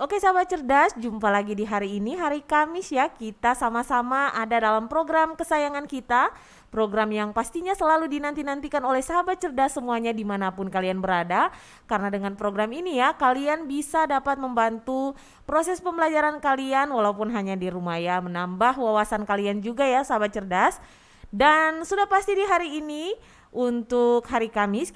Oke sahabat cerdas, jumpa lagi di hari ini, hari Kamis ya. Kita sama-sama ada dalam program kesayangan kita. Program yang pastinya selalu dinanti-nantikan oleh sahabat cerdas semuanya dimanapun kalian berada. Karena dengan program ini ya, kalian bisa dapat membantu proses pembelajaran kalian walaupun hanya di rumah ya. Menambah wawasan kalian juga ya sahabat cerdas. Dan sudah pasti di hari ini untuk hari Kamis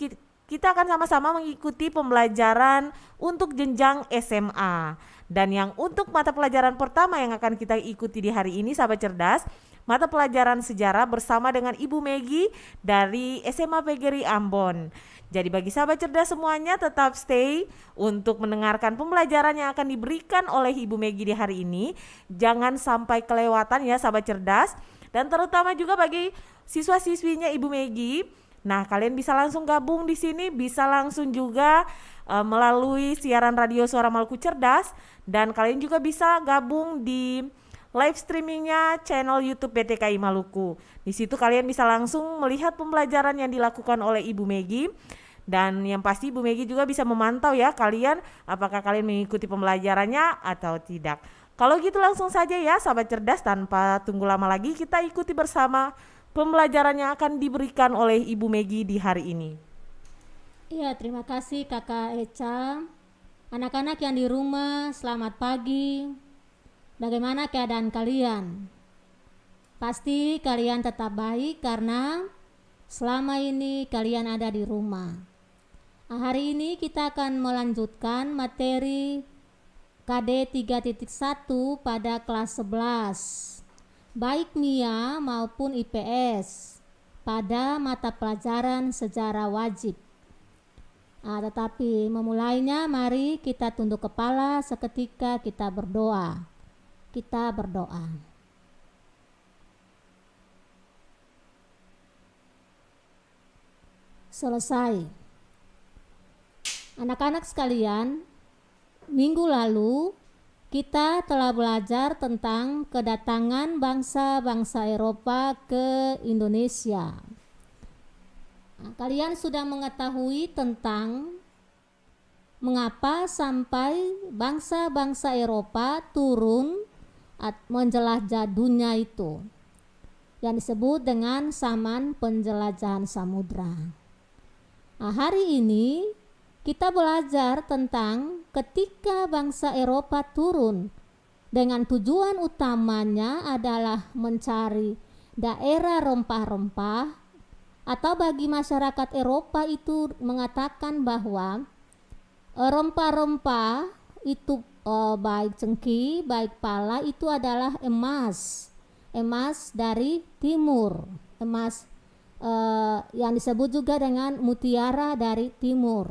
kita akan sama-sama mengikuti pembelajaran untuk jenjang SMA. Dan yang untuk mata pelajaran pertama yang akan kita ikuti di hari ini sahabat cerdas, mata pelajaran sejarah bersama dengan Ibu Megi dari SMA PGRI Ambon. Jadi bagi sahabat cerdas semuanya tetap stay untuk mendengarkan pembelajaran yang akan diberikan oleh Ibu Megi di hari ini. Jangan sampai kelewatan ya sahabat cerdas. Dan terutama juga bagi siswa-siswinya Ibu Megi. Nah, kalian bisa langsung gabung di sini, bisa langsung juga melalui siaran radio Suara Maluku Cerdas, dan kalian juga bisa gabung di live streamingnya channel YouTube PTKI Maluku. Di situ kalian bisa langsung melihat pembelajaran yang dilakukan oleh Ibu Megi, dan yang pasti Ibu Megi juga bisa memantau ya kalian apakah kalian mengikuti pembelajarannya atau tidak. Kalau gitu langsung saja ya sahabat cerdas, tanpa tunggu lama lagi kita ikuti bersama pembelajaran yang akan diberikan oleh Ibu Megi di hari ini. Iya, terima kasih Kakak Eca. Anak-anak yang di rumah, selamat pagi. Bagaimana keadaan kalian? Pasti kalian tetap baik karena selama ini kalian ada di rumah. Hari ini kita akan melanjutkan materi KD 3.1 pada kelas 11. Baik MIA maupun IPS pada mata pelajaran sejarah wajib. Tetapi memulainya mari kita tunduk kepala seketika kita berdoa. Kita berdoa. Selesai. Anak-anak sekalian, minggu lalu kita telah belajar tentang kedatangan bangsa-bangsa Eropa ke Indonesia. Kalian sudah mengetahui tentang mengapa sampai bangsa-bangsa Eropa turun menjelajah dunia itu, yang disebut dengan zaman penjelajahan samudra. Hari ini kita belajar tentang ketika bangsa Eropa turun dengan tujuan utamanya adalah mencari daerah rempah-rempah, atau bagi masyarakat Eropa itu mengatakan bahwa rempah-rempah itu baik cengkih, baik pala itu adalah emas dari timur, emas yang disebut juga dengan mutiara dari timur.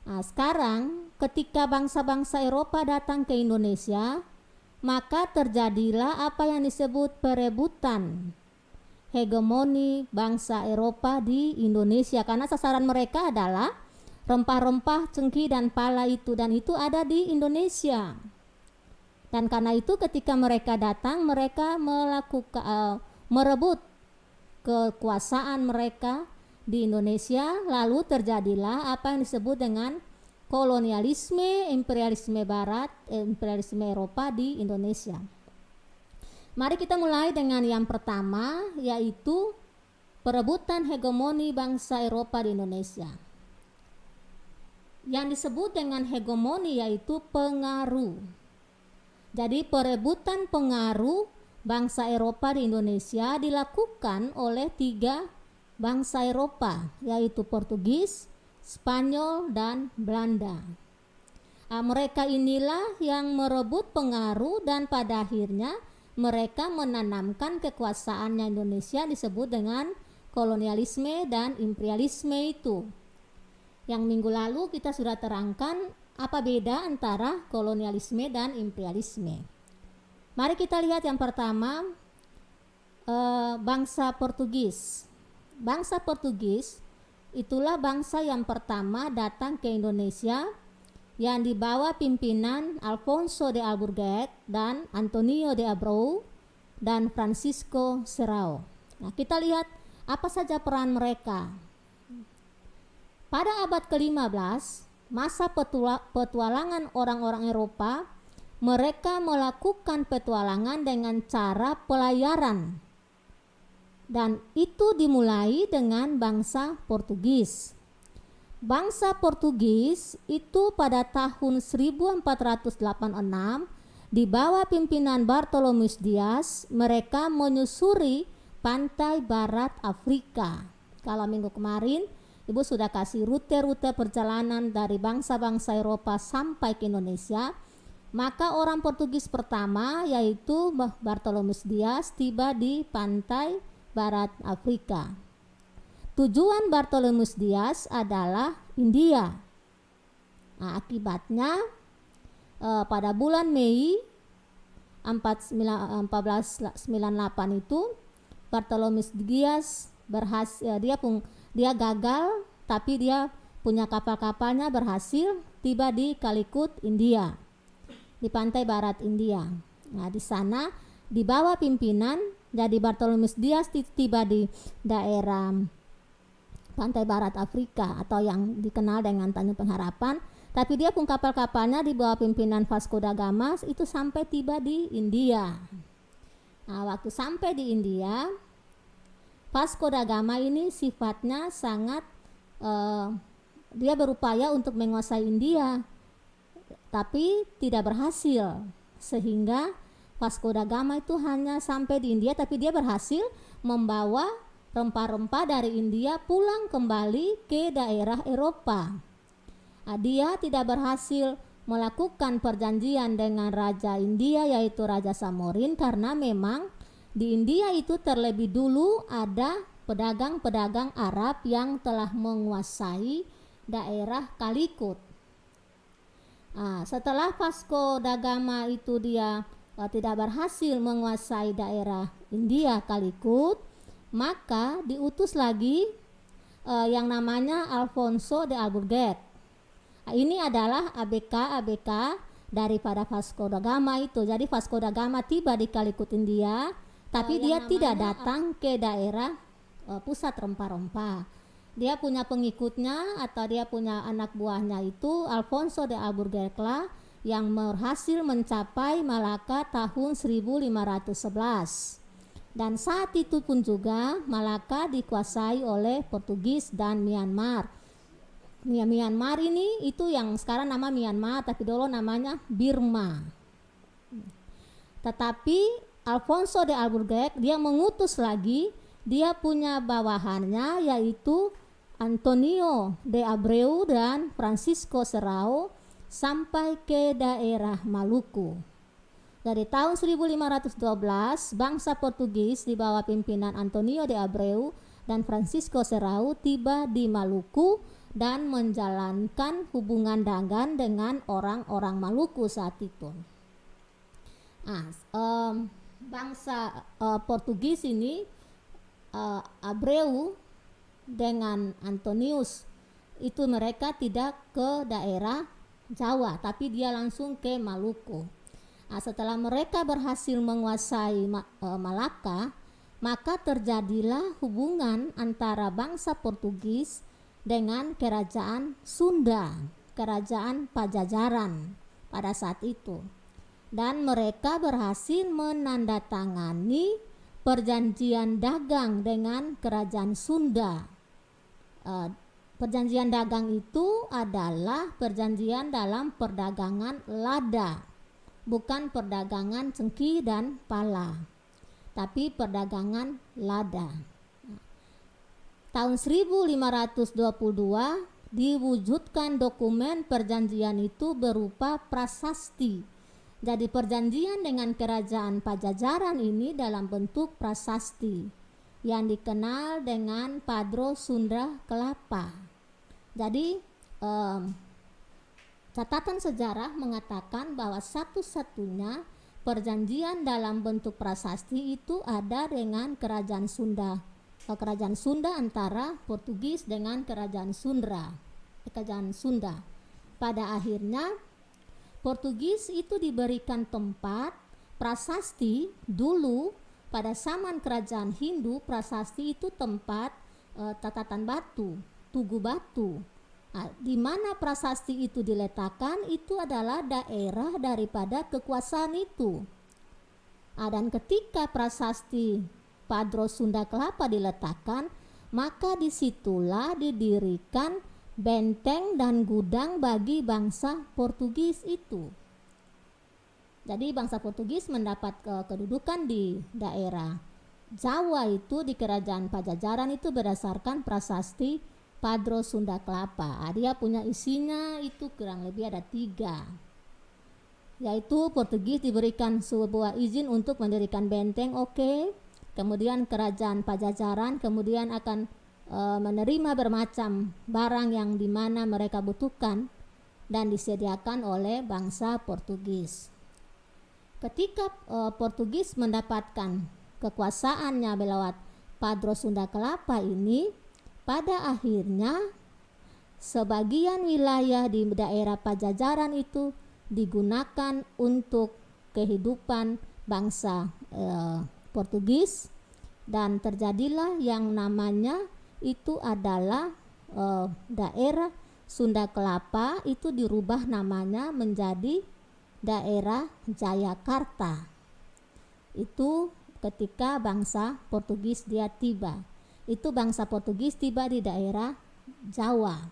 Sekarang ketika bangsa-bangsa Eropa datang ke Indonesia, maka terjadilah apa yang disebut perebutan hegemoni bangsa Eropa di Indonesia, karena sasaran mereka adalah rempah-rempah cengkih dan pala itu, dan itu ada di Indonesia. Dan karena itu ketika mereka datang, mereka merebut kekuasaan mereka di Indonesia, lalu terjadilah apa yang disebut dengan kolonialisme, imperialisme barat, imperialisme Eropa di Indonesia. Mari kita mulai dengan yang pertama, yaitu perebutan hegemoni bangsa Eropa di Indonesia. Yang disebut dengan hegemoni yaitu pengaruh. Jadi perebutan pengaruh bangsa Eropa di Indonesia dilakukan oleh 3 bangsa Eropa, yaitu Portugis, Spanyol, dan Belanda. Mereka inilah yang merebut pengaruh dan pada akhirnya mereka menanamkan kekuasaannya Indonesia, disebut dengan kolonialisme dan imperialisme itu. Yang minggu lalu kita sudah terangkan apa beda antara kolonialisme dan imperialisme. Mari kita lihat yang pertama, bangsa Portugis. Bangsa Portugis itulah bangsa yang pertama datang ke Indonesia, yang dibawa pimpinan Alfonso de Albuquerque dan Antonio de Abreu dan Francisco Serrao. Kita lihat apa saja peran mereka. Pada abad ke-15, masa petualangan orang-orang Eropa, mereka melakukan petualangan dengan cara pelayaran. Dan itu dimulai dengan bangsa Portugis. Bangsa Portugis itu pada tahun 1486 di bawah pimpinan Bartolomeus Dias, mereka menyusuri pantai barat Afrika. Kalau minggu kemarin Ibu sudah kasih rute-rute perjalanan dari bangsa-bangsa Eropa sampai ke Indonesia, maka orang Portugis pertama yaitu Bartolomeus Dias tiba di pantai barat Afrika. Tujuan Bartolomeus Dias adalah India. Nah, akibatnya pada bulan Mei 1498 itu Bartolomeus Dias dia gagal, tapi dia punya kapal-kapalnya berhasil tiba di Calicut, India, di pantai barat India. Nah, di sana di bawah pimpinan, jadi Bartolomeus Dias tiba di daerah pantai barat Afrika atau yang dikenal dengan Tanjung Pengharapan, tapi dia pun kapal-kapalnya di bawah pimpinan Vasco da Gama itu sampai tiba di India. Nah, waktu sampai di India, Vasco da Gama ini sifatnya sangat dia berupaya untuk menguasai India, tapi tidak berhasil, sehingga Vasco da Gama itu hanya sampai di India, tapi dia berhasil membawa rempah-rempah dari India pulang kembali ke daerah Eropa. Dia tidak berhasil melakukan perjanjian dengan Raja India yaitu Raja Samorin, karena memang di India itu terlebih dulu ada pedagang-pedagang Arab yang telah menguasai daerah Calicut. Setelah Vasco da Gama itu dia tidak berhasil menguasai daerah India Calicut, maka diutus lagi yang namanya Alfonso de Albuquerque. Ini adalah ABK daripada Vasco da Gama itu. Jadi Vasco da Gama tiba di Calicut, India, tapi dia tidak datang ke daerah pusat rempah-rempah. Dia punya pengikutnya atau dia punya anak buahnya itu Alfonso de Albuquerque yang berhasil mencapai Malaka tahun 1511. Dan saat itu pun juga Malaka dikuasai oleh Portugis dan Myanmar. Myanmar ini itu yang sekarang nama Myanmar, tapi dulu namanya Burma. Tetapi Alfonso de Albuquerque dia mengutus lagi, dia punya bawahannya yaitu Antonio de Abreu dan Francisco Serrao sampai ke daerah Maluku. Dari tahun 1512, bangsa Portugis di bawah pimpinan Antonio de Abreu dan Francisco Serrao tiba di Maluku dan menjalankan hubungan dagang dengan orang-orang Maluku saat itu. Bangsa Portugis ini, Abreu dengan Antonius itu mereka tidak ke daerah Jawa, tapi dia langsung ke Maluku. Setelah mereka berhasil menguasai Malaka, maka terjadilah hubungan antara bangsa Portugis dengan kerajaan Sunda, kerajaan Pajajaran pada saat itu. Dan mereka berhasil menandatangani perjanjian dagang dengan kerajaan Sunda. Perjanjian dagang itu adalah perjanjian dalam perdagangan lada, bukan perdagangan cengki dan pala, tapi perdagangan lada. Tahun 1522 diwujudkan dokumen perjanjian itu berupa prasasti. Jadi perjanjian dengan kerajaan Pajajaran ini dalam bentuk prasasti yang dikenal dengan Padro Sunda Kelapa. Jadi catatan sejarah mengatakan bahwa satu-satunya perjanjian dalam bentuk prasasti itu ada dengan kerajaan Sunda. Kerajaan Sunda antara Portugis dengan kerajaan Sunda. Pada akhirnya Portugis itu diberikan tempat prasasti. Dulu pada zaman kerajaan Hindu, prasasti itu tempat tatatan batu, tugu batu Di mana prasasti itu diletakkan itu adalah daerah daripada kekuasaan itu. Dan ketika prasasti Padro Sunda Kelapa diletakkan, maka disitulah didirikan benteng dan gudang bagi bangsa Portugis itu. Jadi bangsa Portugis mendapat kedudukan di daerah Jawa itu di kerajaan Pajajaran itu berdasarkan prasasti Padro Sunda Kelapa. Dia punya isinya itu kurang lebih ada 3, yaitu Portugis diberikan sebuah izin untuk mendirikan benteng, kemudian kerajaan Pajajaran kemudian akan menerima bermacam barang yang dimana mereka butuhkan dan disediakan oleh bangsa Portugis. Ketika Portugis mendapatkan kekuasaannya lewat Padro Sunda Kelapa ini, pada akhirnya sebagian wilayah di daerah Pajajaran itu digunakan untuk kehidupan bangsa Portugis, dan terjadilah yang namanya itu adalah daerah Sunda Kelapa itu dirubah namanya menjadi daerah Jayakarta. Itu ketika bangsa Portugis dia tiba. Itu bangsa Portugis tiba di daerah Jawa.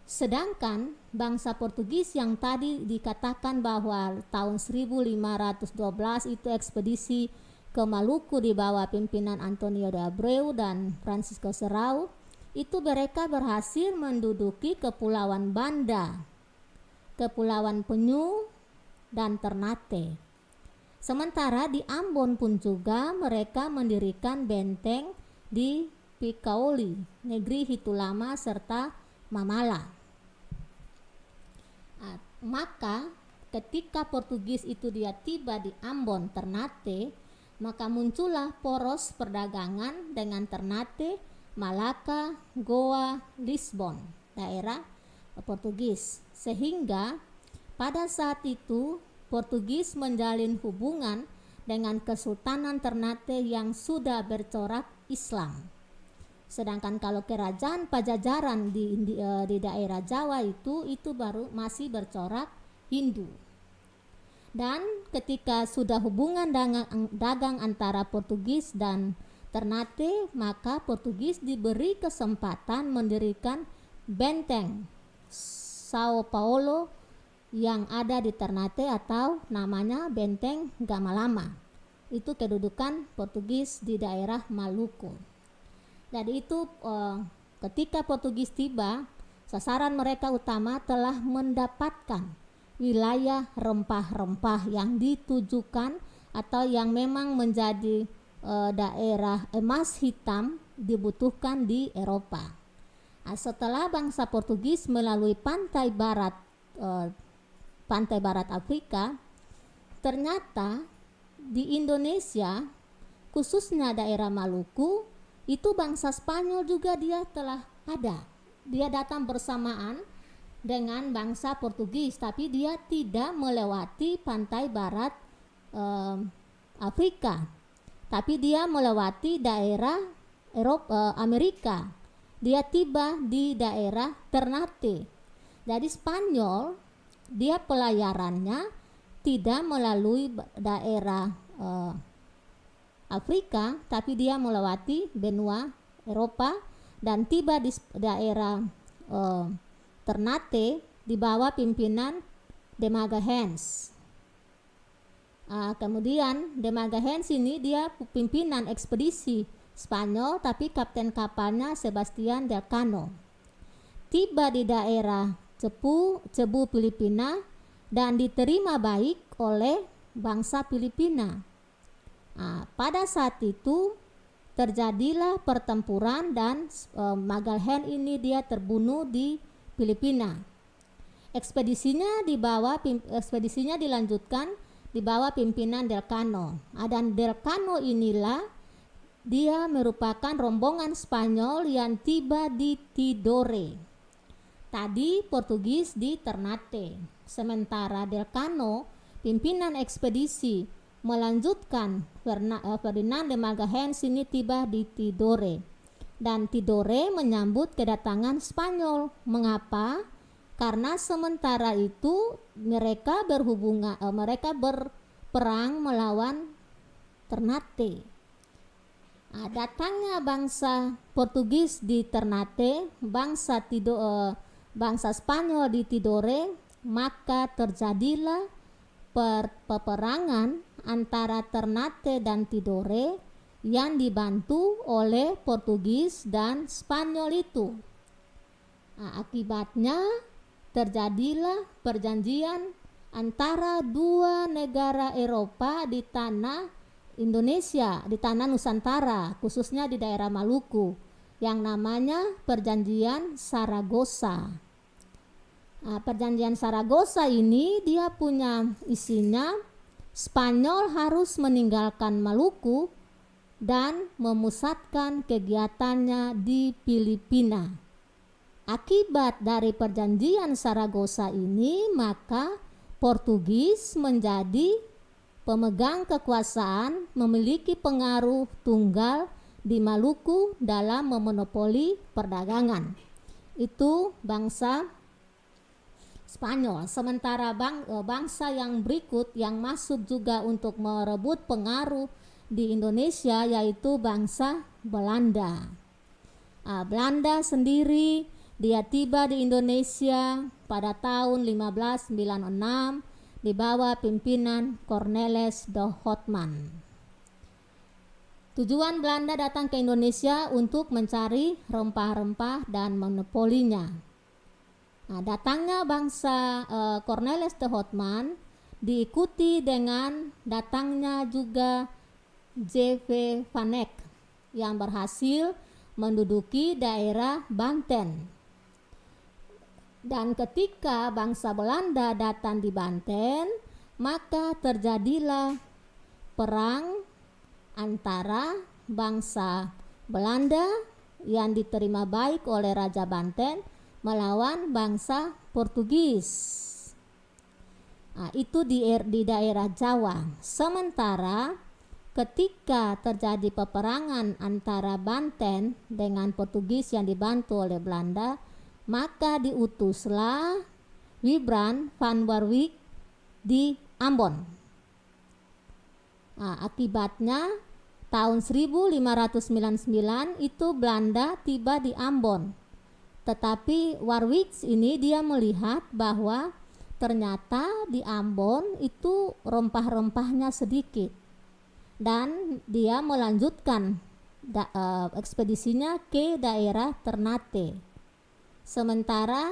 Sedangkan bangsa Portugis yang tadi dikatakan bahwa tahun 1512 itu ekspedisi ke Maluku di bawah pimpinan Antonio de Abreu dan Francisco Serrao, itu mereka berhasil menduduki Kepulauan Banda, Kepulauan Penyu, dan Ternate. Sementara di Ambon pun juga mereka mendirikan benteng di Picaoli, negeri Hitulama serta Mamala. Maka ketika Portugis itu dia tiba di Ambon, Ternate, maka muncullah poros perdagangan dengan Ternate, Malaka, Goa, Lisbon, daerah Portugis, sehingga pada saat itu Portugis menjalin hubungan dengan Kesultanan Ternate yang sudah bercorak Islam. Sedangkan kalau kerajaan Pajajaran di daerah Jawa itu baru masih bercorak Hindu. Dan ketika sudah hubungan dagang antara Portugis dan Ternate, maka Portugis diberi kesempatan mendirikan benteng Sao Paulo yang ada di Ternate atau namanya Benteng Gamalama. Itu kedudukan Portugis di daerah Maluku. Jadi itu ketika Portugis tiba, sasaran mereka utama telah mendapatkan wilayah rempah-rempah yang ditujukan atau yang memang menjadi daerah emas hitam dibutuhkan di Eropa. Setelah bangsa Portugis melalui pantai barat Afrika, ternyata di Indonesia khususnya daerah Maluku itu bangsa Spanyol juga dia telah ada. Dia datang bersamaan dengan bangsa Portugis, tapi dia tidak melewati pantai barat Afrika, tapi dia melewati daerah Amerika. Dia tiba di daerah Ternate. Jadi Spanyol dia pelayarannya tidak melalui daerah Afrika, tapi dia melewati benua Eropa dan tiba di daerah Ternate di bawah pimpinan De Magallanes. Kemudian De Magallanes ini dia pimpinan ekspedisi Spanyol, tapi kapten kapalnya Sebastian del Cano. Tiba di daerah Cebu Filipina dan diterima baik oleh bangsa Filipina. Pada saat itu terjadilah pertempuran dan Magallanes ini dia terbunuh di Filipina. Ekspedisinya dilanjutkan di bawah pimpinan Del Cano. Dan Del Cano inilah dia merupakan rombongan Spanyol yang tiba di Tidore. Tadi Portugis di Ternate, sementara Del Cano, pimpinan ekspedisi, melanjutkan Ferdinand de Magallanes ini tiba di Tidore. dan Tidore menyambut kedatangan Spanyol. Mengapa? Karena sementara itu mereka berperang melawan Ternate. Datangnya bangsa Portugis di Ternate, bangsa Spanyol di Tidore, maka terjadilah peperangan antara Ternate dan Tidore yang dibantu oleh Portugis dan Spanyol itu. Akibatnya terjadilah perjanjian antara dua negara Eropa di tanah Indonesia, di tanah Nusantara, khususnya di daerah Maluku, yang namanya Perjanjian Saragossa. Perjanjian Saragossa ini dia punya isinya Spanyol harus meninggalkan Maluku dan memusatkan kegiatannya di Filipina. Akibat dari perjanjian Saragossa ini, maka Portugis menjadi pemegang kekuasaan, memiliki pengaruh tunggal di Maluku dalam memonopoli perdagangan. Itu bangsa Spanyol. Sementara bangsa yang berikut yang masuk juga untuk merebut pengaruh di Indonesia yaitu bangsa Belanda. Belanda sendiri dia tiba di Indonesia pada tahun 1596 di bawah pimpinan Cornelis de Houtman. Tujuan Belanda datang ke Indonesia untuk mencari rempah-rempah dan monopolinya. Datangnya bangsa Cornelis de Houtman diikuti dengan datangnya juga J.V. van Eck yang berhasil menduduki daerah Banten. Dan ketika bangsa Belanda datang di Banten, maka terjadilah perang antara bangsa Belanda yang diterima baik oleh Raja Banten melawan bangsa Portugis. Itu di daerah Jawa. Sementara ketika terjadi peperangan antara Banten dengan Portugis yang dibantu oleh Belanda, maka diutuslah Wybran van Warwick di Ambon. Akibatnya tahun 1599 itu Belanda tiba di Ambon. Tetapi Warwick ini dia melihat bahwa ternyata di Ambon itu rempah-rempahnya sedikit. Dan dia melanjutkan ekspedisinya ke daerah Ternate. Sementara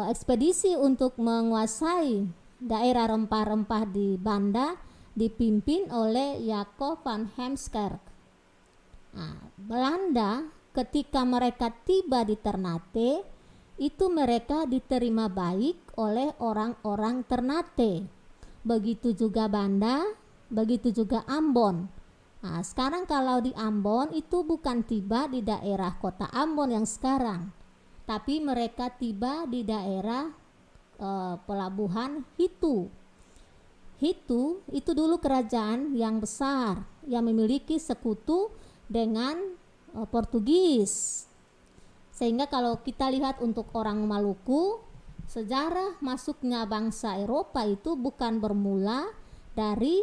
ekspedisi untuk menguasai daerah rempah-rempah di Banda dipimpin oleh Jacob van Heemskerck. Belanda ketika mereka tiba di Ternate itu mereka diterima baik oleh orang-orang Ternate. Begitu juga Banda, begitu juga Ambon. Sekarang kalau di Ambon itu bukan tiba di daerah kota Ambon yang sekarang, tapi mereka tiba di daerah pelabuhan Hitu. Hitu itu dulu kerajaan yang besar yang memiliki sekutu dengan Portugis. Sehingga kalau kita lihat untuk orang Maluku, sejarah masuknya bangsa Eropa itu bukan bermula dari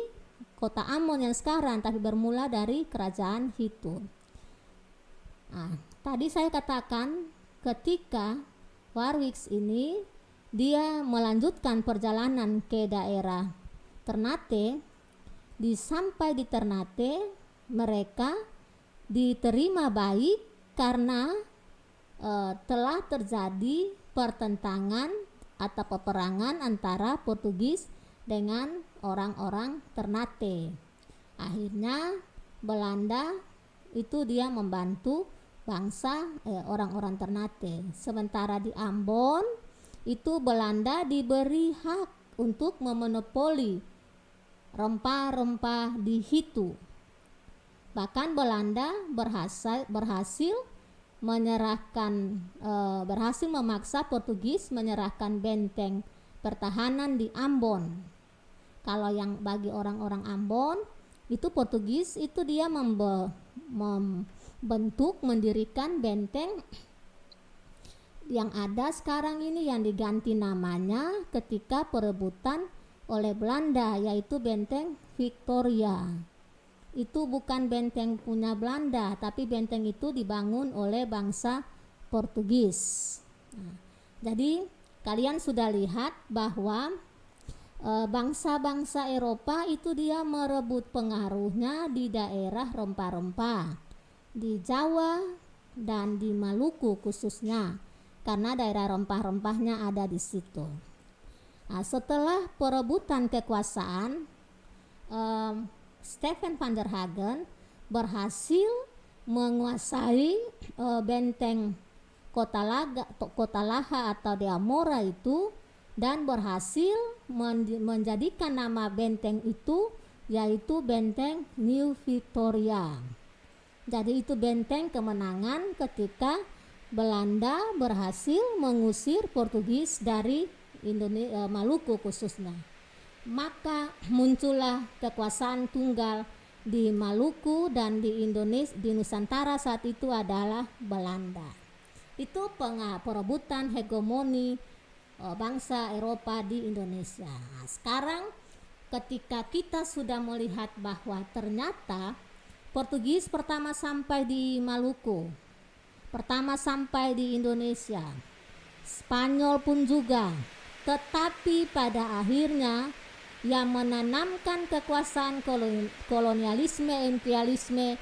kota Ambon yang sekarang, tapi bermula dari kerajaan Hitu. Tadi saya katakan ketika Warwick ini dia melanjutkan perjalanan ke daerah Ternate, sampai di Ternate mereka diterima baik karena telah terjadi pertentangan atau peperangan antara Portugis dengan orang-orang Ternate. Akhirnya Belanda itu dia membantu bangsa orang-orang Ternate. Sementara di Ambon itu Belanda diberi hak untuk memonopoli rempah-rempah di Hitu. Bahkan Belanda berhasil memaksa Portugis menyerahkan benteng pertahanan di Ambon. Kalau yang bagi orang-orang Ambon itu Portugis itu dia bentuk mendirikan benteng yang ada sekarang ini, yang diganti namanya ketika perebutan oleh Belanda, yaitu Benteng Victoria. Itu bukan benteng punya Belanda, tapi benteng itu dibangun oleh bangsa Portugis. Nah, jadi kalian sudah lihat bahwa bangsa-bangsa Eropa itu dia merebut pengaruhnya di daerah rempah-rempah, di Jawa dan di Maluku khususnya, karena daerah rempah-rempahnya ada di situ. Nah, setelah perebutan kekuasaan, Stephen van der Hagen berhasil menguasai benteng Kota Laha atau De Amora itu, dan berhasil menjadikan nama benteng itu yaitu Benteng New Victoria. Jadi itu benteng kemenangan ketika Belanda berhasil mengusir Portugis dari Maluku khususnya. Maka muncullah kekuasaan tunggal di Maluku, dan di Indonesia, di Nusantara saat itu adalah Belanda. Itu perebutan hegemoni bangsa Eropa di Indonesia. Nah, sekarang ketika kita sudah melihat bahwa ternyata Portugis pertama sampai di Maluku, pertama sampai di Indonesia, Spanyol pun juga, tetapi pada akhirnya yang menanamkan kekuasaan kolonialisme, imperialisme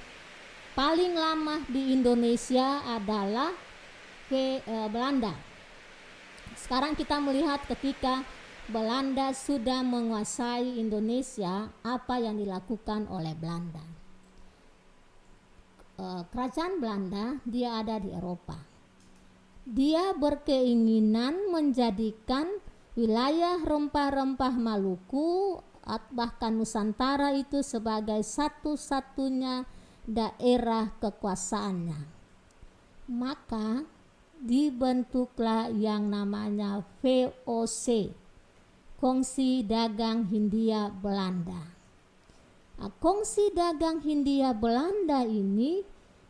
paling lama di Indonesia adalah Belanda. Sekarang kita melihat ketika Belanda sudah menguasai Indonesia, apa yang dilakukan oleh Belanda. Kerajaan Belanda dia ada di Eropa. Dia berkeinginan menjadikan wilayah rempah-rempah Maluku bahkan Nusantara itu sebagai satu-satunya daerah kekuasaannya. Maka dibentuklah yang namanya VOC, Kongsi Dagang Hindia Belanda. Nah, Kongsi Dagang Hindia Belanda ini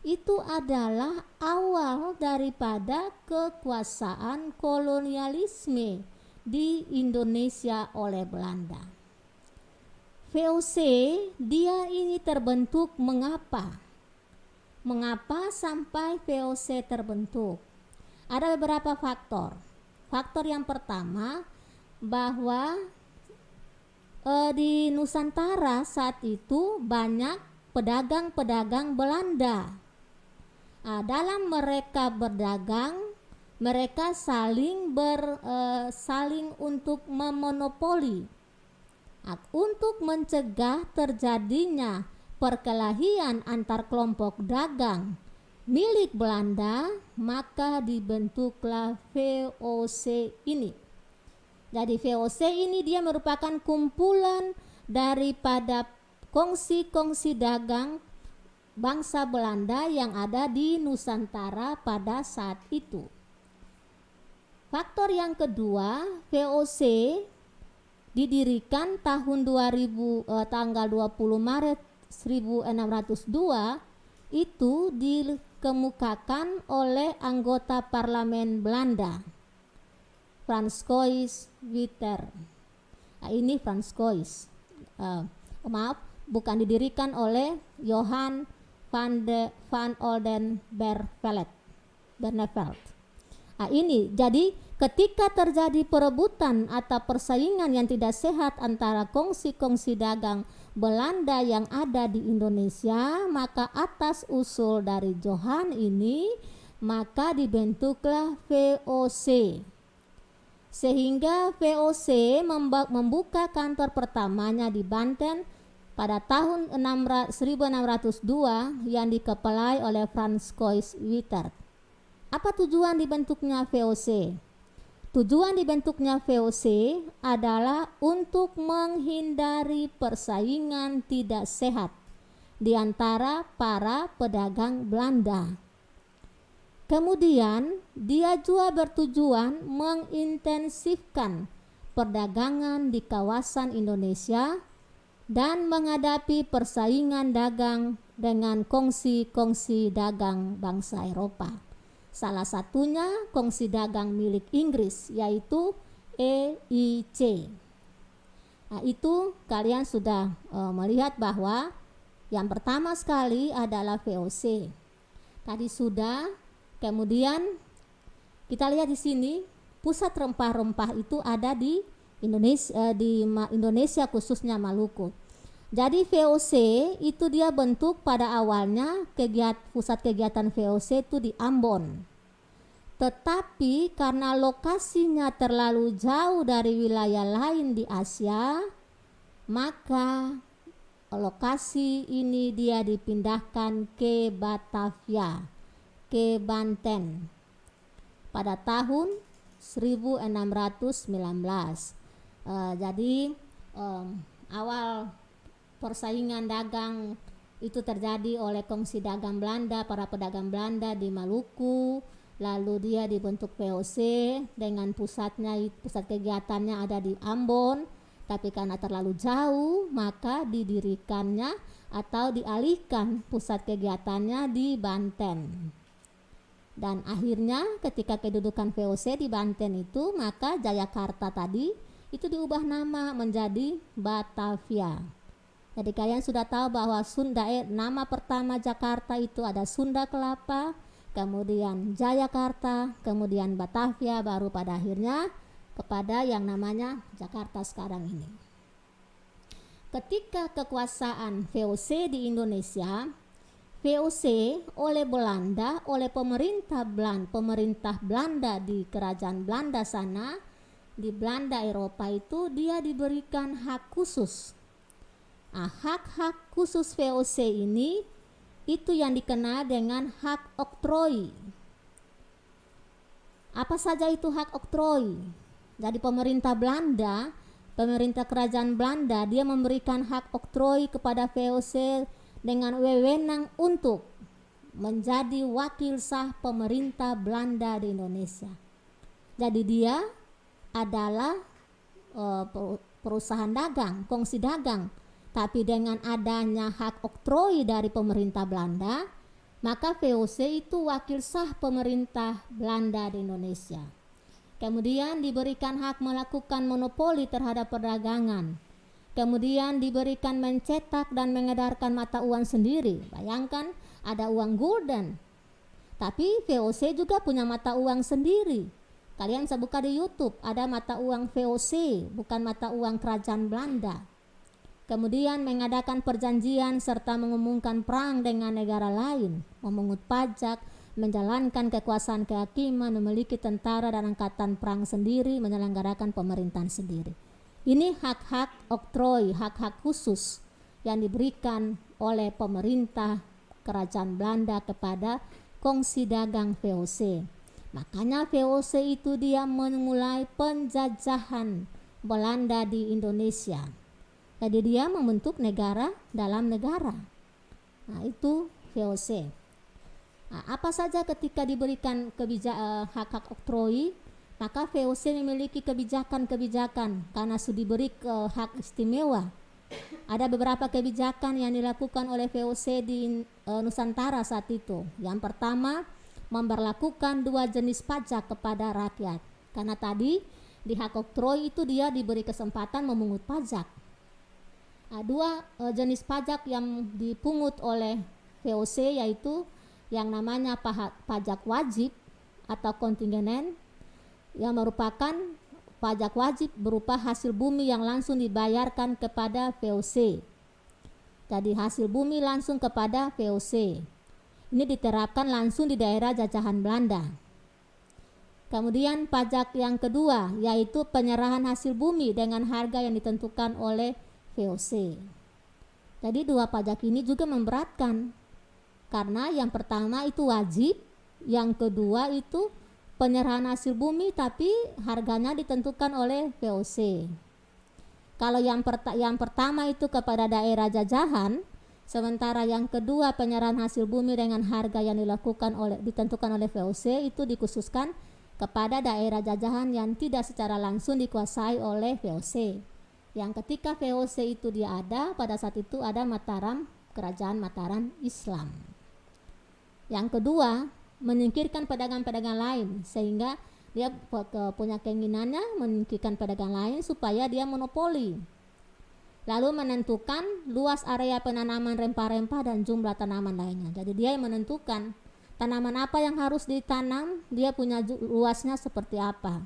itu adalah awal daripada kekuasaan kolonialisme di Indonesia oleh Belanda. VOC dia ini terbentuk mengapa? Mengapa sampai VOC terbentuk? Ada beberapa faktor. Faktor yang pertama, bahwa di Nusantara saat itu banyak pedagang-pedagang Belanda. Dalam mereka berdagang, mereka saling untuk memonopoli. Untuk mencegah terjadinya perkelahian antar kelompok dagang milik Belanda, maka dibentuklah VOC ini. Jadi VOC ini dia merupakan kumpulan daripada kongsi-kongsi dagang bangsa Belanda yang ada di Nusantara pada saat itu. Faktor yang kedua, VOC didirikan tahun 2000 tanggal 20 Maret 1602 itu dikemukakan oleh anggota parlemen Belanda, Francois Witter. Ini Francois, bukan didirikan oleh Johan van Oldenbarnevelt. Ini jadi ketika terjadi perebutan atau persaingan yang tidak sehat antara kongsi-kongsi dagang Belanda yang ada di Indonesia, maka atas usul dari Johan ini, maka dibentuklah VOC. Sehingga VOC membuka kantor pertamanya di Banten pada tahun 1602 yang dikepalai oleh Francois Witter. Apa tujuan dibentuknya VOC? Tujuan dibentuknya VOC adalah untuk menghindari persaingan tidak sehat di antara para pedagang Belanda. Kemudian dia juga bertujuan mengintensifkan perdagangan di kawasan Indonesia dan menghadapi persaingan dagang dengan kongsi-kongsi dagang bangsa Eropa. Salah satunya kongsi dagang milik Inggris, yaitu EIC. Nah, itu kalian sudah melihat bahwa yang pertama sekali adalah VOC. Tadi sudah, kemudian kita lihat di sini pusat rempah-rempah itu ada di Indonesia khususnya Maluku. Jadi VOC itu dia bentuk pada awalnya pusat kegiatan VOC itu di Ambon. Tetapi karena lokasinya terlalu jauh dari wilayah lain di Asia, maka lokasi ini dia dipindahkan ke Batavia, ke Banten pada tahun 1619. Jadi awal persaingan dagang itu terjadi oleh kongsi dagang Belanda, para pedagang Belanda di Maluku. Lalu dia dibentuk VOC dengan pusat kegiatannya ada di Ambon, tapi karena terlalu jauh maka didirikannya atau dialihkan pusat kegiatannya di Banten. Dan akhirnya ketika kedudukan VOC di Banten itu, maka Jayakarta tadi itu diubah nama menjadi Batavia. Jadi kalian sudah tahu bahwa nama pertama Jakarta itu ada Sunda Kelapa, kemudian Jayakarta, kemudian Batavia, baru pada akhirnya kepada yang namanya Jakarta sekarang ini. Ketika kekuasaan VOC di Indonesia, VOC oleh Belanda, oleh pemerintah Belanda di kerajaan Belanda sana, di Belanda Eropa itu dia diberikan hak khusus. Nah, hak-hak khusus VOC ini itu yang dikenal dengan hak oktroi. Apa saja itu hak oktroi? Jadi pemerintah kerajaan Belanda dia memberikan hak oktroi kepada VOC dengan wewenang untuk menjadi wakil sah pemerintah Belanda di Indonesia. Jadi dia adalah perusahaan dagang, kongsi dagang. Tapi dengan adanya hak oktroi dari pemerintah Belanda, maka VOC itu wakil sah pemerintah Belanda di Indonesia. Kemudian diberikan hak melakukan monopoli terhadap perdagangan. Kemudian diberikan mencetak dan mengedarkan mata uang sendiri. Bayangkan ada uang gulden, tapi VOC juga punya mata uang sendiri. Kalian bisa buka di YouTube, ada mata uang VOC, bukan mata uang kerajaan Belanda. Kemudian mengadakan perjanjian serta mengumumkan perang dengan negara lain, memungut pajak, menjalankan kekuasaan kehakiman, memiliki tentara dan angkatan perang sendiri, menyelenggarakan pemerintahan sendiri. Ini hak-hak oktroi, hak-hak khusus yang diberikan oleh pemerintah kerajaan Belanda kepada kongsi dagang VOC. Makanya VOC itu dia memulai penjajahan Belanda di Indonesia. Jadi dia membentuk negara dalam negara. Nah, itu VOC. Nah, apa saja ketika diberikan hak-hak oktroi, maka VOC memiliki kebijakan-kebijakan karena sudah diberi hak istimewa. Ada beberapa kebijakan yang dilakukan oleh VOC di Nusantara saat itu. Yang pertama, memberlakukan 2 jenis pajak kepada rakyat. Karena tadi di hak oktroi itu dia diberi kesempatan memungut pajak. Nah, 2 jenis pajak yang dipungut oleh VOC yaitu yang namanya pajak wajib atau kontingenen, yang merupakan pajak wajib berupa hasil bumi yang langsung dibayarkan kepada VOC. Jadi hasil bumi langsung kepada VOC. Ini diterapkan langsung di daerah jajahan Belanda. Kemudian pajak yang kedua yaitu penyerahan hasil bumi dengan harga yang ditentukan oleh VOC. Jadi 2 pajak ini juga memberatkan. Karena yang pertama itu wajib, yang kedua itu penyerahan hasil bumi tapi harganya ditentukan oleh VOC. Kalau yang pertama itu kepada daerah jajahan, sementara yang kedua penyerahan hasil bumi dengan harga yang ditentukan oleh VOC itu dikhususkan kepada daerah jajahan yang tidak secara langsung dikuasai oleh VOC. Yang ketika VOC itu dia ada, pada saat itu ada Mataram, kerajaan Mataram Islam. Yang kedua, menyingkirkan pedagang-pedagang lain, sehingga dia punya keinginannya menyingkirkan pedagang lain supaya dia monopoli. Lalu menentukan luas area penanaman rempah-rempah dan jumlah tanaman lainnya. Jadi dia yang menentukan tanaman apa yang harus ditanam, dia punya luasnya seperti apa.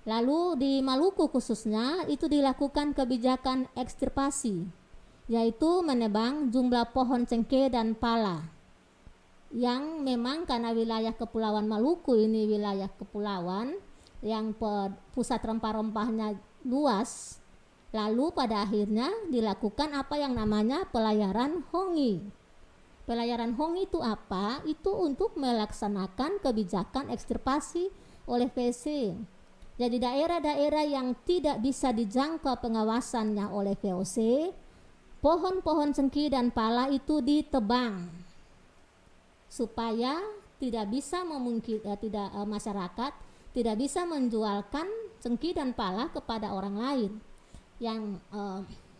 Lalu di Maluku khususnya itu dilakukan kebijakan ekstirpasi, yaitu menebang jumlah pohon cengkeh dan pala. Yang memang karena wilayah Kepulauan Maluku ini wilayah kepulauan yang pusat rempah-rempahnya luas, lalu pada akhirnya dilakukan apa yang namanya pelayaran hongi. Pelayaran hongi itu apa? Itu untuk melaksanakan kebijakan ekstirpasi oleh VOC. Jadi daerah-daerah yang tidak bisa dijangkau pengawasannya oleh VOC, pohon-pohon cengkeh dan pala itu ditebang supaya tidak bisa masyarakat tidak bisa menjualkan cengkeh dan pala kepada orang lain. Yang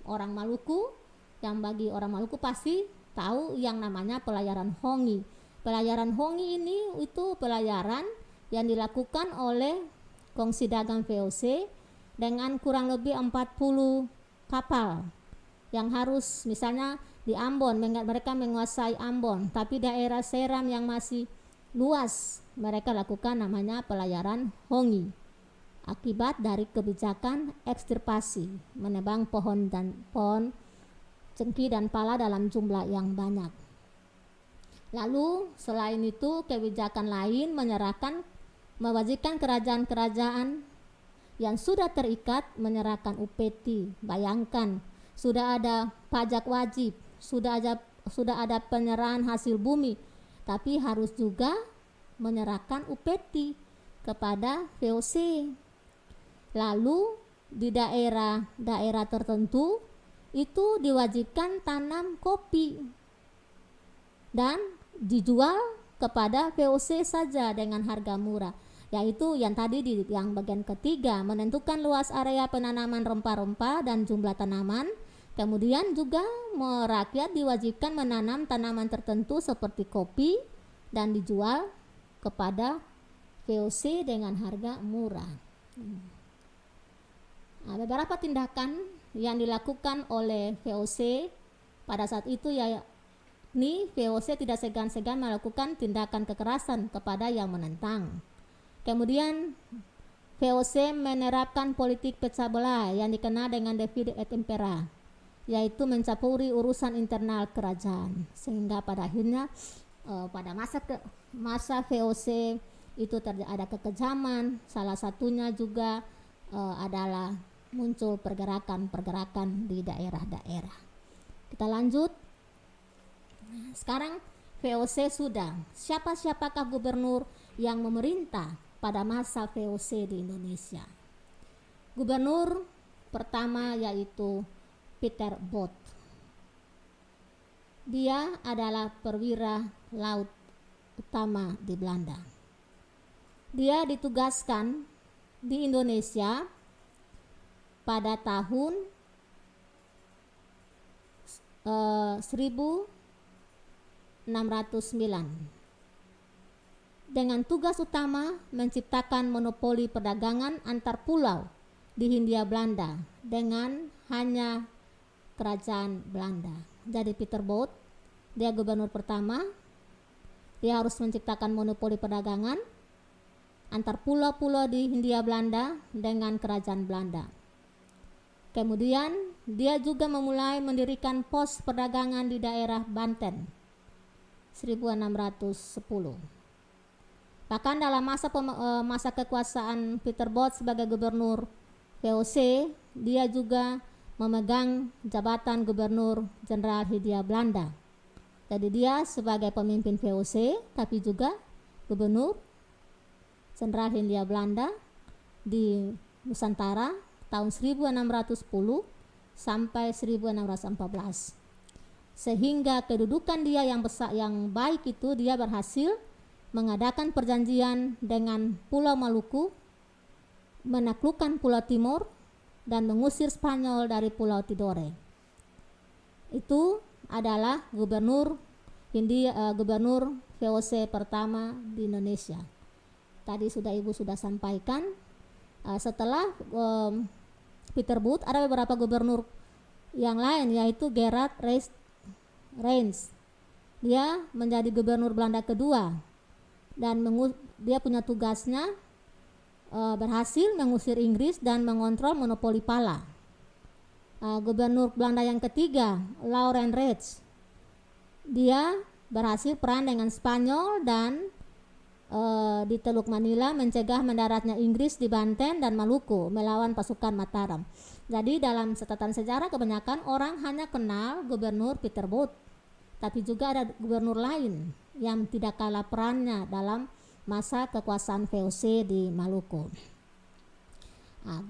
orang Maluku, yang bagi orang Maluku pasti tahu yang namanya pelayaran hongi. Pelayaran hongi ini itu pelayaran yang dilakukan oleh kongsi dagang VOC dengan kurang lebih 40 kapal yang harus misalnya di Ambon, mereka menguasai Ambon, tapi daerah Seram yang masih luas mereka lakukan namanya pelayaran hongi akibat dari kebijakan ekstirpasi, menebang pohon cengkeh dan pala dalam jumlah yang banyak. Lalu selain itu kebijakan lain mewajibkan kerajaan-kerajaan yang sudah terikat menyerahkan upeti. Bayangkan, sudah ada pajak wajib, sudah ada penyerahan hasil bumi, tapi harus juga menyerahkan upeti kepada VOC. Lalu di daerah-daerah tertentu itu diwajibkan tanam kopi dan dijual kepada VOC saja dengan harga murah, yaitu yang tadi yang bagian ketiga, menentukan luas area penanaman rempah-rempah dan jumlah tanaman. Kemudian juga rakyat diwajibkan menanam tanaman tertentu seperti kopi dan dijual kepada VOC dengan harga murah. Nah, beberapa tindakan yang dilakukan oleh VOC pada saat itu VOC tidak segan-segan melakukan tindakan kekerasan kepada yang menentang. Kemudian VOC menerapkan politik pecah belah yang dikenal dengan divide et impera, yaitu mencampuri urusan internal kerajaan, sehingga pada akhirnya pada masa VOC itu ada kekejaman. Salah satunya juga adalah muncul pergerakan-pergerakan di daerah-daerah. Kita lanjut. Sekarang VOC sudah. Siapakah gubernur yang memerintah pada masa VOC di Indonesia? Gubernur pertama yaitu Peter Both. Dia adalah perwira laut utama di Belanda. Dia ditugaskan di Indonesia pada tahun 1609 dengan tugas utama menciptakan monopoli perdagangan antar pulau di Hindia Belanda dengan hanya kerajaan Belanda. Jadi Peter Both, dia gubernur pertama, dia harus menciptakan monopoli perdagangan antar pulau-pulau di Hindia Belanda dengan kerajaan Belanda. Kemudian dia juga memulai mendirikan pos perdagangan di daerah Banten 1610. Bahkan dalam masa kekuasaan Peter Both sebagai gubernur VOC, dia juga memegang jabatan gubernur jenderal Hindia Belanda. Jadi dia sebagai pemimpin VOC tapi juga gubernur jenderal Hindia Belanda di Nusantara tahun 1610 sampai 1614. Sehingga kedudukan dia yang baik itu, dia berhasil mengadakan perjanjian dengan Pulau Maluku, menaklukkan Pulau Timur, dan mengusir Spanyol dari Pulau Tidore. Itu adalah gubernur VOC pertama di Indonesia. Tadi Ibu sudah sampaikan. Setelah Peter Booth ada beberapa gubernur yang lain, yaitu Gerard Reins. Dia menjadi gubernur Belanda kedua dan dia punya tugasnya berhasil mengusir Inggris dan mengontrol monopoli pala. Gubernur Belanda yang ketiga, Laurens Reich, dia berhasil perang dengan Spanyol dan di Teluk Manila mencegah mendaratnya Inggris di Banten dan Maluku melawan pasukan Mataram. Jadi dalam catatan sejarah kebanyakan orang hanya kenal gubernur Peter Booth, tapi juga ada gubernur lain yang tidak kalah perannya dalam masa kekuasaan VOC di Maluku.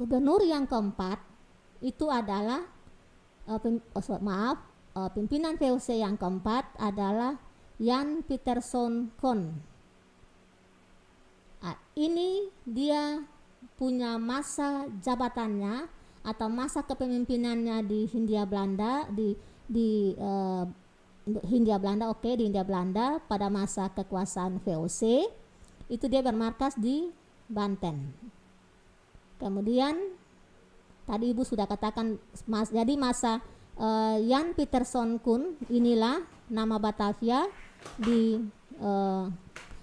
Gubernur yang keempat itu adalah pimpinan VOC yang keempat adalah Jan Pieterszoon Koen. Ini dia punya masa jabatannya atau masa kepemimpinannya di Hindia Belanda di Hindia Belanda pada masa kekuasaan VOC. Itu dia bermarkas di Banten. Kemudian tadi Ibu sudah katakan jadi masa Jan Pieterszoon Koen, inilah nama Batavia di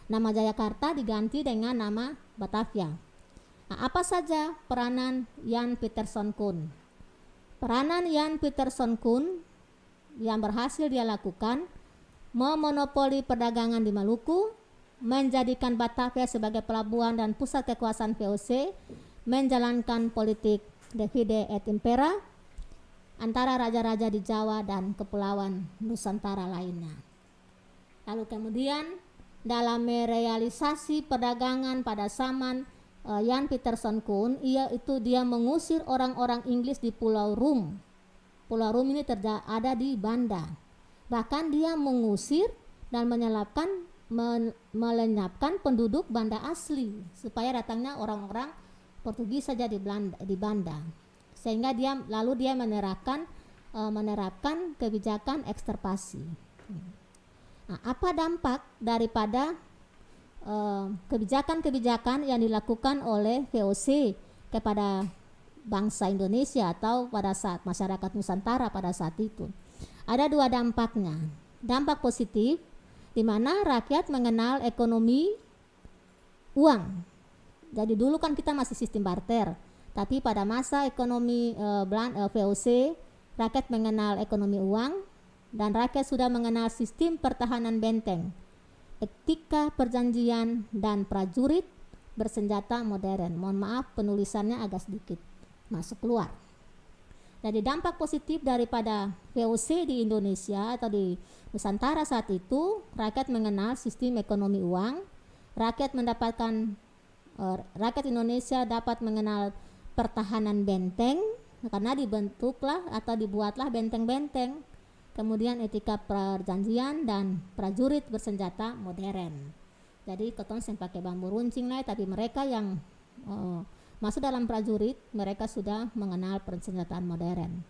nama Jayakarta diganti dengan nama Batavia. Apa saja peranan Jan Pieterszoon Koen? Peranan Jan Pieterszoon Koen yang berhasil dia lakukan memonopoli perdagangan di Maluku, menjadikan Batavia sebagai pelabuhan dan pusat kekuasaan VOC, menjalankan politik divide et impera antara raja-raja di Jawa dan kepulauan Nusantara lainnya. Lalu kemudian dalam merealisasi perdagangan pada zaman Jan Pieterszoon Koen, dia mengusir orang-orang Inggris di Pulau Rum. Pulau Rum ini ada di Banda. Bahkan dia mengusir dan melenyapkan penduduk Banda asli supaya datangnya orang-orang Portugis saja di Banda. Sehingga dia menerapkan kebijakan eksterpasi. Apa dampak daripada kebijakan-kebijakan yang dilakukan oleh VOC kepada bangsa Indonesia atau pada saat masyarakat Nusantara pada saat itu? Ada dua dampaknya. Dampak positif di mana rakyat mengenal ekonomi uang. Jadi dulu kan kita masih sistem barter, tapi pada masa ekonomi VOC rakyat mengenal ekonomi uang dan rakyat sudah mengenal sistem pertahanan benteng, etika perjanjian dan prajurit bersenjata modern. Mohon maaf penulisannya agak sedikit masuk keluar. Jadi dampak positif daripada VOC di Indonesia atau di Nusantara saat itu, rakyat mengenal sistem ekonomi uang, rakyat Indonesia dapat mengenal pertahanan benteng karena dibuatlah benteng-benteng. Kemudian etika perjanjian dan prajurit bersenjata modern. Jadi ketong yang pakai bambu runcing lah, tapi mereka yang masuk dalam prajurit, mereka sudah mengenal persenjataan modern.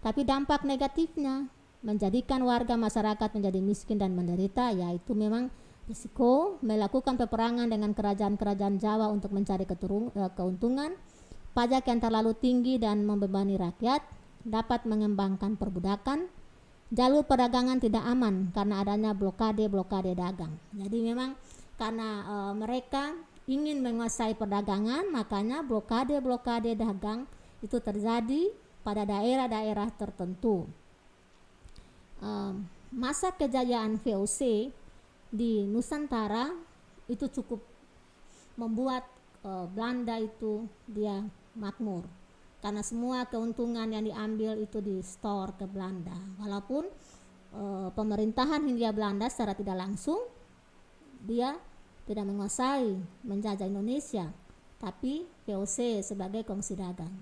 Tapi dampak negatifnya menjadikan warga masyarakat menjadi miskin dan menderita, yaitu memang risiko melakukan peperangan dengan kerajaan-kerajaan Jawa untuk mencari keuntungan, pajak yang terlalu tinggi dan membebani rakyat, dapat mengembangkan perbudakan, jalur perdagangan tidak aman karena adanya blokade dagang. Jadi memang karena mereka ingin menguasai perdagangan, makanya blokade dagang itu terjadi pada daerah-daerah tertentu. Masa kejayaan VOC di Nusantara itu cukup membuat Belanda itu dia makmur. Karena semua keuntungan yang diambil itu di store ke Belanda. Walaupun pemerintahan Hindia Belanda secara tidak langsung dia tidak menguasai menjajah Indonesia, tapi VOC sebagai kongsi dagang.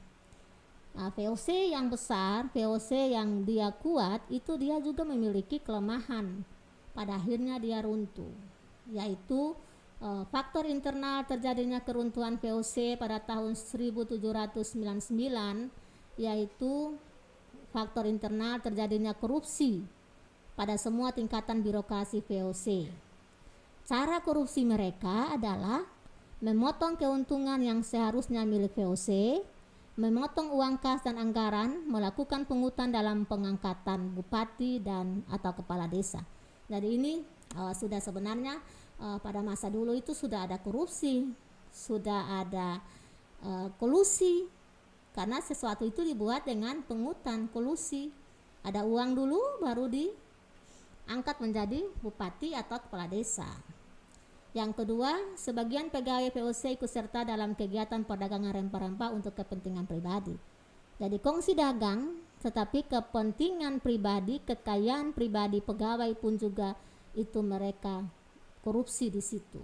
VOC yang besar, VOC yang dia kuat, itu dia juga memiliki kelemahan. Pada akhirnya dia runtuh, yaitu Faktor internal terjadinya keruntuhan VOC pada tahun 1799 yaitu faktor internal terjadinya korupsi pada semua tingkatan birokrasi VOC. Cara korupsi mereka adalah memotong keuntungan yang seharusnya milik VOC, memotong uang kas dan anggaran, melakukan pungutan dalam pengangkatan bupati dan atau kepala desa. Jadi ini sudah sebenarnya pada masa dulu itu sudah ada korupsi, sudah ada kolusi, karena sesuatu itu dibuat dengan pungutan, kolusi. Ada uang dulu baru diangkat menjadi bupati atau kepala desa. Yang kedua, sebagian pegawai VOC ikut serta dalam kegiatan perdagangan rempah-rempah untuk kepentingan pribadi. Jadi kongsi dagang, tetapi kepentingan pribadi, kekayaan pribadi pegawai pun juga itu mereka korupsi di situ.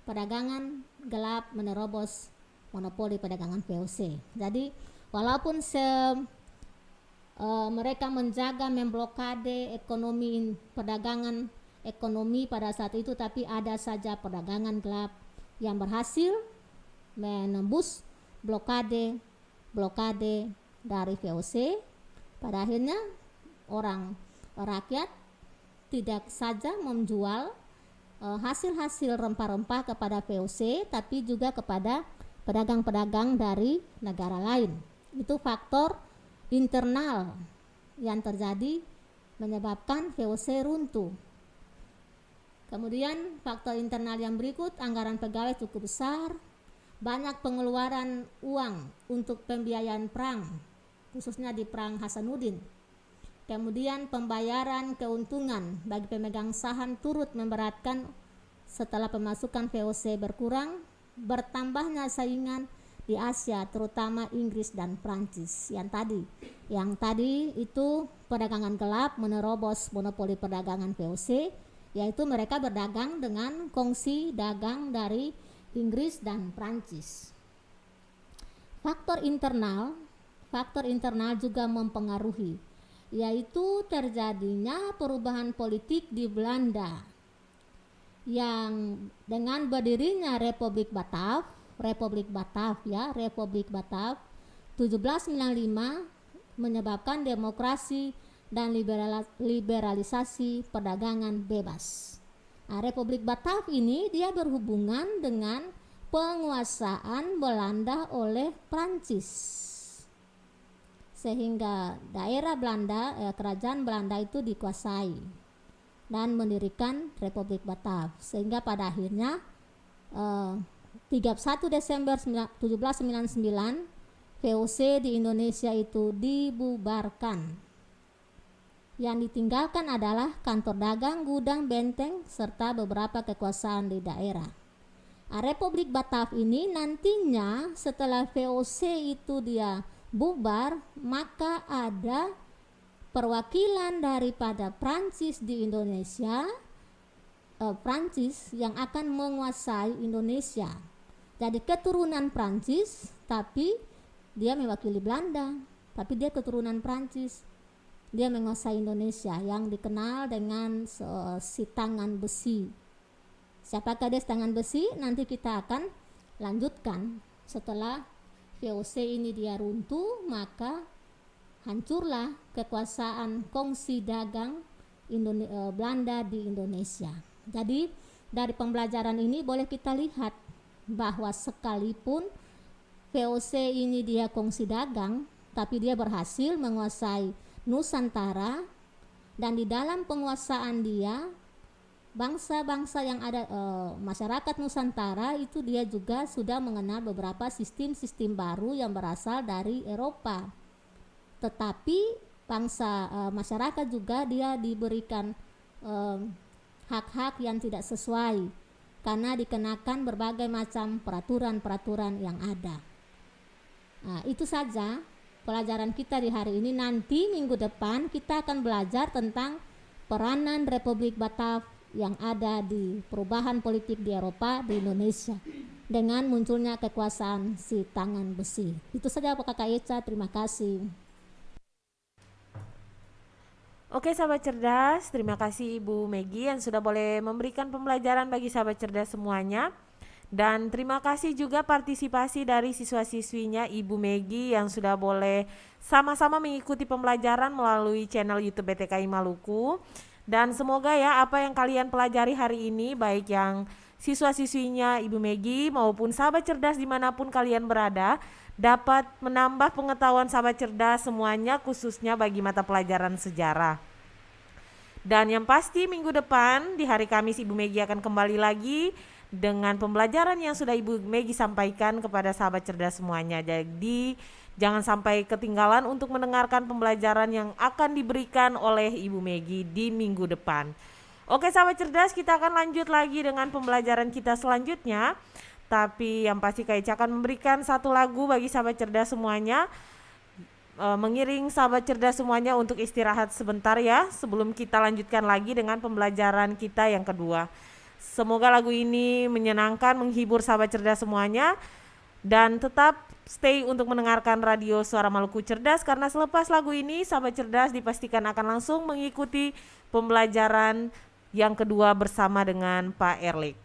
Perdagangan gelap menerobos monopoli perdagangan VOC. Jadi walaupun mereka menjaga memblokade ekonomi perdagangan ekonomi pada saat itu, tapi ada saja perdagangan gelap yang berhasil menembus blokade dari VOC. Pada akhirnya rakyat tidak saja menjual hasil-hasil rempah-rempah kepada VOC, tapi juga kepada pedagang-pedagang dari negara lain. Itu faktor internal yang terjadi menyebabkan VOC runtuh. Kemudian faktor internal yang berikut, anggaran pegawai cukup besar, banyak pengeluaran uang untuk pembiayaan perang, khususnya di perang Hasanuddin. Kemudian pembayaran keuntungan bagi pemegang saham turut memberatkan setelah pemasukan VOC berkurang, bertambahnya saingan di Asia, terutama Inggris dan Prancis. Yang tadi itu perdagangan gelap menerobos monopoli perdagangan VOC, yaitu mereka berdagang dengan kongsi dagang dari Inggris dan Prancis. Faktor internal juga mempengaruhi, yaitu terjadinya perubahan politik di Belanda yang dengan berdirinya Republik Bataaf 1795 menyebabkan demokrasi dan liberalisasi perdagangan bebas. Nah, Republik Bataaf ini dia berhubungan dengan penguasaan Belanda oleh Prancis, sehingga daerah Belanda, kerajaan Belanda itu dikuasai dan mendirikan Republik Bataaf, sehingga pada akhirnya 31 Desember 1799 VOC di Indonesia itu dibubarkan. Yang ditinggalkan adalah kantor dagang, gudang, benteng, serta beberapa kekuasaan di daerah. Republik Bataaf ini nantinya setelah VOC itu dia bubar, maka ada perwakilan daripada Prancis di Indonesia, Prancis yang akan menguasai Indonesia. Jadi keturunan Prancis, tapi dia mewakili Belanda, tapi dia keturunan Prancis. Dia menguasai Indonesia yang dikenal dengan si tangan besi. Siapakah dia si tangan besi? Nanti kita akan lanjutkan. Setelah VOC ini dia runtuh, maka hancurlah kekuasaan kongsi dagang Belanda di Indonesia. Jadi dari pembelajaran ini boleh kita lihat bahwa sekalipun VOC ini dia kongsi dagang, tapi dia berhasil menguasai Nusantara, dan di dalam penguasaan dia bangsa-bangsa yang ada, masyarakat Nusantara itu dia juga sudah mengenal beberapa sistem-sistem baru yang berasal dari Eropa. Tetapi masyarakat juga dia diberikan hak-hak yang tidak sesuai karena dikenakan berbagai macam peraturan-peraturan yang ada. Nah, itu saja pelajaran kita di hari ini. Nanti minggu depan kita akan belajar tentang peranan Republik Bataaf yang ada di perubahan politik di Eropa di Indonesia dengan munculnya kekuasaan si tangan besi. Itu saja Kakak Eca, terima kasih. Oke sahabat cerdas, terima kasih Ibu Megi yang sudah boleh memberikan pembelajaran bagi sahabat cerdas semuanya. Dan terima kasih juga partisipasi dari siswa-siswinya Ibu Megi yang sudah boleh sama-sama mengikuti pembelajaran melalui channel YouTube BTKI Maluku. Dan semoga ya apa yang kalian pelajari hari ini, baik yang siswa-siswinya Ibu Megi maupun sahabat cerdas dimanapun kalian berada, dapat menambah pengetahuan sahabat cerdas semuanya, khususnya bagi mata pelajaran sejarah. Dan yang pasti minggu depan di hari Kamis Ibu Megi akan kembali lagi dengan pembelajaran yang sudah Ibu Megi sampaikan kepada sahabat cerdas semuanya. Jadi jangan sampai ketinggalan untuk mendengarkan pembelajaran yang akan diberikan oleh Ibu Megi di minggu depan. Oke sahabat cerdas, kita akan lanjut lagi dengan pembelajaran kita selanjutnya. Tapi yang pasti Kak Ica akan memberikan satu lagu bagi sahabat cerdas semuanya, mengiring sahabat cerdas semuanya untuk istirahat sebentar ya, sebelum kita lanjutkan lagi dengan pembelajaran kita yang kedua. Semoga lagu ini menyenangkan, menghibur sahabat cerdas semuanya, dan tetap stay untuk mendengarkan radio Suara Maluku Cerdas, karena selepas lagu ini sahabat cerdas dipastikan akan langsung mengikuti pembelajaran yang kedua bersama dengan Pak Erlik.